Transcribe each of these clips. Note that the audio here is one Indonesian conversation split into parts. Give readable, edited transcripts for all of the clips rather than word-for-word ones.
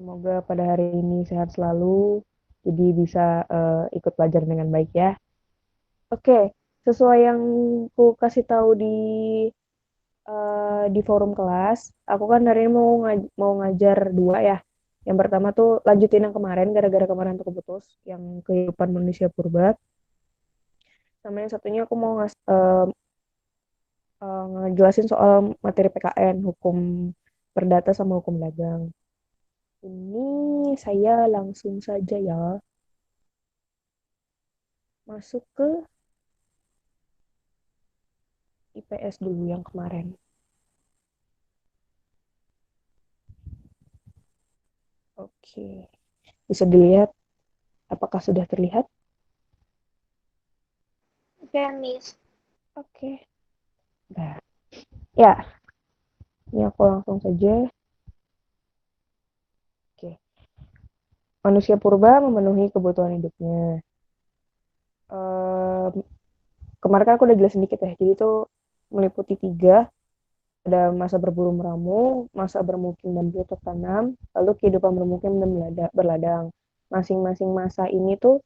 Semoga pada hari ini sehat selalu, jadi bisa ikut belajar dengan baik ya. Oke, sesuai yang ku kasih tahu di forum kelas, aku kan hari ini mau ngajar dua ya. Yang pertama tuh lanjutin yang kemarin, gara-gara kemarin tuh keputus, yang kehidupan manusia purba. Sama yang satunya aku mau ngejelasin soal materi PKN, hukum perdata sama hukum dagang. Ini saya langsung saja ya masuk ke IPS dulu yang kemarin. Oke, bisa dilihat apakah sudah terlihat? Oke, Miss. Oke, nah, ya, ini aku langsung saja. Oke, manusia purba memenuhi kebutuhan hidupnya. Ehm, Kemarin kan aku udah jelasin dikit ya, jadi itu meliputi tiga. Ada masa berburu meramu, masa bermukim dan bercocok tanam, lalu kehidupan bermukim dan berladang. Masing-masing masa ini tuh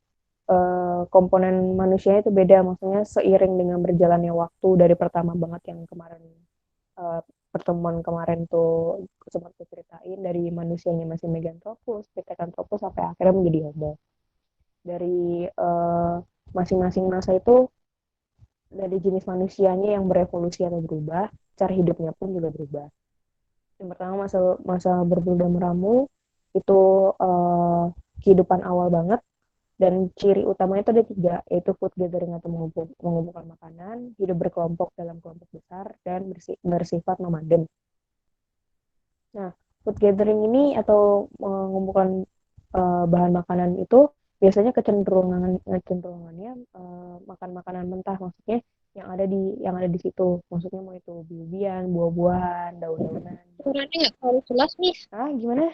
komponen manusia itu beda, maksudnya seiring dengan berjalannya waktu dari pertama banget yang kemarin eh, pertemuan kemarin tuh sempat aku ceritain dari manusianya masih Meganthropus, Pithecanthropus sampai akhirnya menjadi Homo. Dari masing-masing masa itu dari jenis manusianya yang berevolusi atau berubah, cara hidupnya pun juga berubah. Yang pertama masa masa berbulu dan meramu itu eh, kehidupan awal banget dan ciri utamanya itu ada tiga, yaitu food gathering atau mengumpulkan makanan, hidup berkelompok dalam kelompok besar, dan bersifat nomaden. Nah, food gathering ini atau mengumpulkan bahan makanan itu biasanya kecenderungannya makan makanan mentah, maksudnya yang ada di situ, maksudnya mau itu buah-buahan, buah-buahan, daun-daunan. Suaranya nggak terlalu jelas, Miss. Ah, gimana?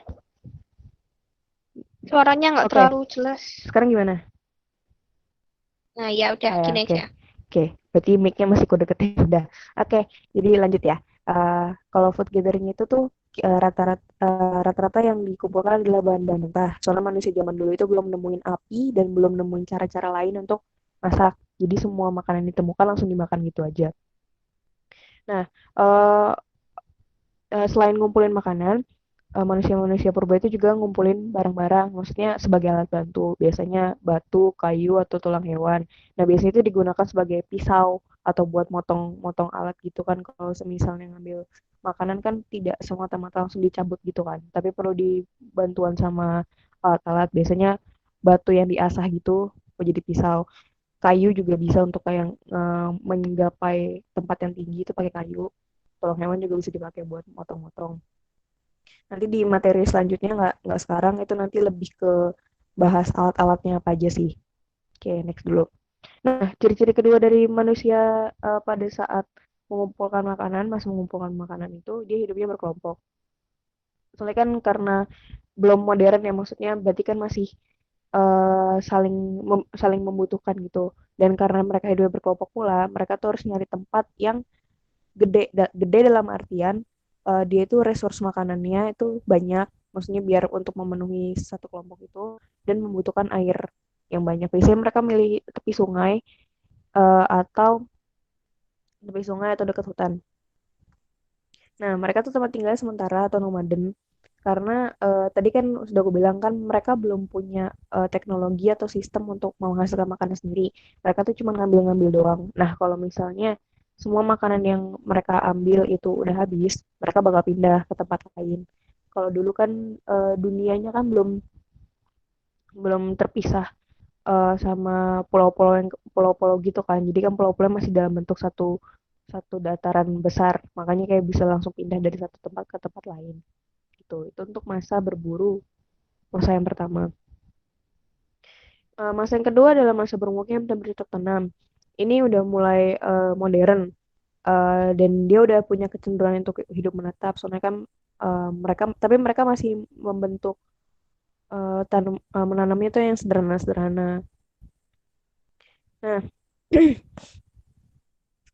Suaranya nggak Oke, terlalu jelas. sekarang gimana? Nah, ya udah, Ah ya, gini oke. aja. Oke, berarti mic-nya masih kode deketin. Udah. Oke, jadi lanjut ya. Kalau food gathering itu tuh rata-rata yang dikumpulkan adalah bahan-bahan mentah. Soalnya manusia zaman dulu itu belum nemuin api dan belum nemuin cara-cara lain untuk masak. Jadi semua makanan yang ditemukan langsung dimakan gitu aja. Nah, eh, selain ngumpulin makanan, manusia-manusia purba itu juga ngumpulin barang-barang, maksudnya sebagai alat bantu, biasanya batu, kayu, atau tulang hewan. Nah, biasanya itu digunakan sebagai pisau atau buat motong-motong alat gitu kan. Kalau semisalnya ngambil makanan kan tidak semata-mata langsung dicabut gitu kan, tapi perlu dibantuan sama alat-alat. Biasanya batu yang diasah gitu menjadi pisau. Kayu juga bisa untuk kayak menggapai tempat yang tinggi itu pakai kayu. Tulang hewan juga bisa dipakai buat motong-motong. Nanti di materi selanjutnya nggak sekarang, itu nanti lebih ke bahas alat-alatnya apa aja sih. Oke, next dulu. Nah, ciri-ciri kedua dari manusia pada saat mengumpulkan makanan itu dia hidupnya berkelompok. Soalnya kan karena belum modern ya, maksudnya berarti kan masih saling membutuhkan gitu. Dan karena mereka hidupnya berkelompok pula, mereka tuh harus nyari tempat yang gede dalam artian dia itu resource makanannya itu banyak, maksudnya biar untuk memenuhi satu kelompok itu dan membutuhkan air yang banyak. Biasanya mereka milih atau tepi sungai atau dekat hutan. Nah, mereka tuh tempat tinggal sementara atau nomaden karena tadi kan sudah aku bilang kan mereka belum punya teknologi atau sistem untuk menghasilkan makanan sendiri. Mereka tuh cuma ngambil-ngambil doang. Nah, kalau misalnya semua makanan yang mereka ambil itu udah habis, mereka bakal pindah ke tempat lain. Kalau dulu kan dunianya kan belum belum terpisah sama pulau-pulau gitu kan. Jadi kan pulau-pulau masih dalam bentuk satu satu dataran besar. Makanya kayak bisa langsung pindah dari satu tempat ke tempat lain gitu. Itu untuk masa berburu, masa yang pertama. Masa yang kedua adalah masa bermukim dan bercocok tanam. Ini udah mulai modern, dan dia udah punya kecenderungan untuk hidup menetap. Soalnya kan mereka masih membentuk menanamnya itu yang sederhana-sederhana. Nah,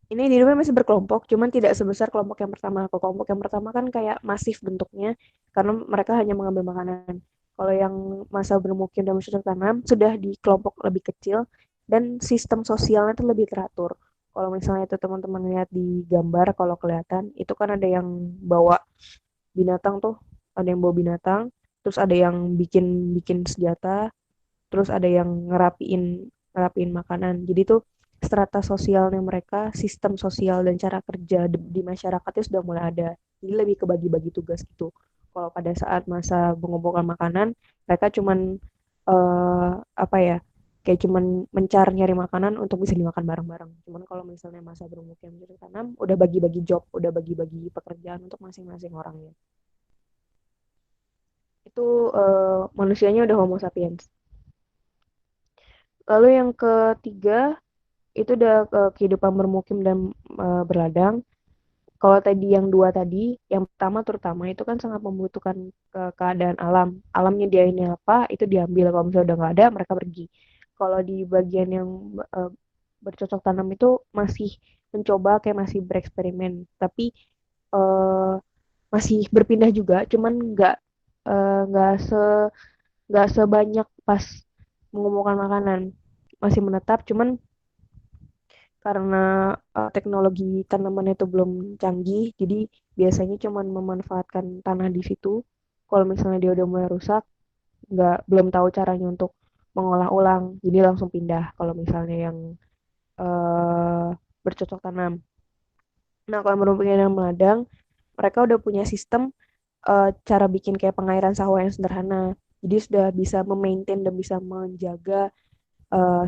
Ini hidupnya masih berkelompok, cuman tidak sebesar kelompok yang pertama. Kalau kelompok yang pertama kan kayak masif bentuknya, karena mereka hanya mengambil makanan. Kalau yang masa bermukim dan bercocok tanam sudah di kelompok lebih kecil dan sistem sosialnya itu lebih teratur. Kalau misalnya itu teman-teman lihat di gambar, kalau kelihatan itu kan ada yang bawa binatang tuh, ada yang bawa binatang, terus ada yang bikin bikin senjata, terus ada yang ngerapiin ngerapiin makanan. Jadi tuh strata sosialnya mereka, sistem sosial dan cara kerja di masyarakatnya sudah mulai ada. Jadi lebih kebagi-bagi tugas gitu. Kalau pada saat masa pengumpulkan makanan, mereka cuman apa ya? Kayak cuman mencari nyari makanan untuk bisa dimakan bareng-bareng. Cuman kalau misalnya masa bermukim tanam, udah bagi-bagi job, udah bagi-bagi pekerjaan untuk masing-masing orangnya. Itu manusianya udah Homo sapiens. Lalu yang ketiga itu udah kehidupan bermukim dan berladang. Kalau tadi yang dua tadi, yang pertama terutama itu kan sangat membutuhkan keadaan alam. Alam nyediainnya apa, itu diambil. Kalau misalnya udah nggak ada, mereka pergi. Kalau di bagian yang bercocok tanam itu masih mencoba, kayak masih bereksperimen. Tapi eh, masih berpindah juga, cuman nggak nggak sebanyak pas mengumpulkan makanan. Masih menetap, cuman karena teknologi tanaman itu belum canggih, jadi biasanya cuma memanfaatkan tanah di situ. Kalau misalnya dia udah mulai rusak, nggak belum tahu caranya untuk mengolah ulang, jadi langsung pindah. Kalau misalnya yang eh, bercocok tanam. Nah, kalau merupakan yang meladang, mereka udah punya sistem cara bikin kayak pengairan sawah yang sederhana. Jadi sudah bisa memaintain dan bisa menjaga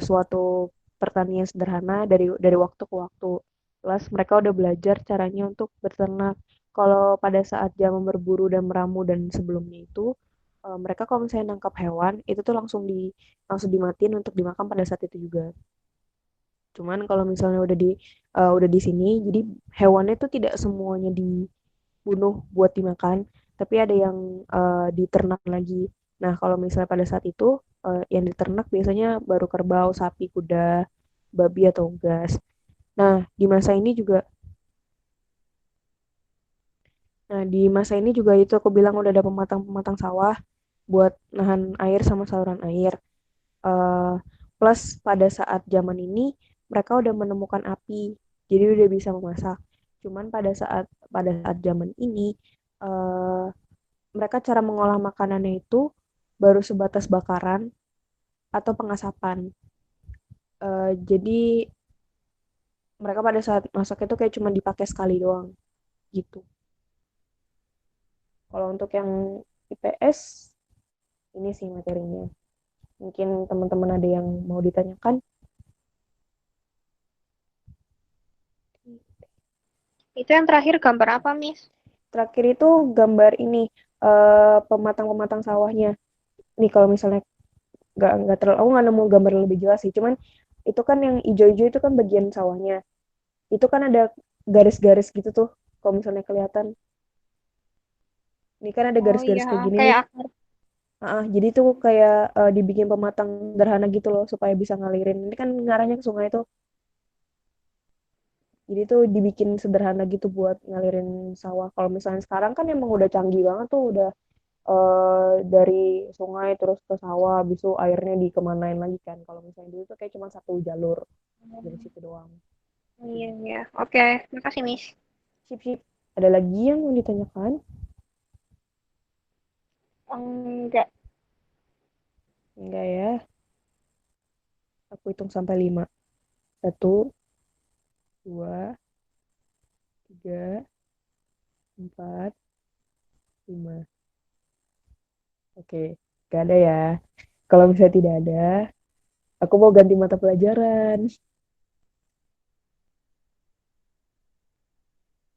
suatu pertanian sederhana dari waktu ke waktu. Plus mereka udah belajar caranya untuk berternak. Kalau pada saat zaman berburu dan meramu dan sebelumnya itu, mereka kalau misalnya nangkap hewan itu tuh langsung dimatiin untuk dimakan pada saat itu juga. Cuman kalau misalnya udah di sini, jadi hewannya itu tidak semuanya dibunuh buat dimakan, tapi ada yang diternak lagi. Nah, kalau misalnya pada saat itu yang diternak biasanya baru kerbau, sapi, kuda, babi atau unggas. Nah, di masa ini juga di masa ini juga itu aku bilang udah ada pematang-pematang sawah buat nahan air sama saluran air. Eh, Plus pada saat zaman ini mereka udah menemukan api, jadi udah bisa memasak. Cuman pada saat zaman ini eh, mereka cara mengolah makanannya itu baru sebatas bakaran atau pengasapan. Jadi mereka pada saat masak itu kayak cuma dipakai sekali doang gitu. Kalau untuk yang IPS ini sih materinya. Mungkin teman-teman ada yang mau ditanyakan. Itu yang terakhir gambar apa, Miss? Terakhir itu gambar ini pematang-pematang sawahnya. Nih kalau misalnya nggak terlalu, aku nggak nemu gambar lebih jelas sih. Cuman itu kan yang hijau-hijau itu kan bagian sawahnya. Itu kan ada garis-garis gitu tuh. Kalau misalnya kelihatan, ini kan ada Oh iya, garis-garis kayak gini kayak nih. akar. Jadi tuh kayak dibikin pematang sederhana gitu loh supaya bisa ngalirin. Ini kan ngarahnya ke sungai tuh. Jadi tuh dibikin sederhana gitu buat ngalirin sawah. Kalau misalnya sekarang kan emang udah canggih banget tuh, udah dari sungai terus ke sawah, habis itu airnya dikemanain lagi kan. Kalau misalnya dulu tuh kayak cuma satu jalur dari situ doang. Iya, iya. Oke, makasih, Miss. Sip, sip. Ada lagi yang mau ditanyakan? Enggak. Enggak ya. Aku hitung sampai 5. Satu, dua, tiga, empat, lima. Oke, gak ada ya. Kalau misalnya tidak ada, aku mau ganti mata pelajaran.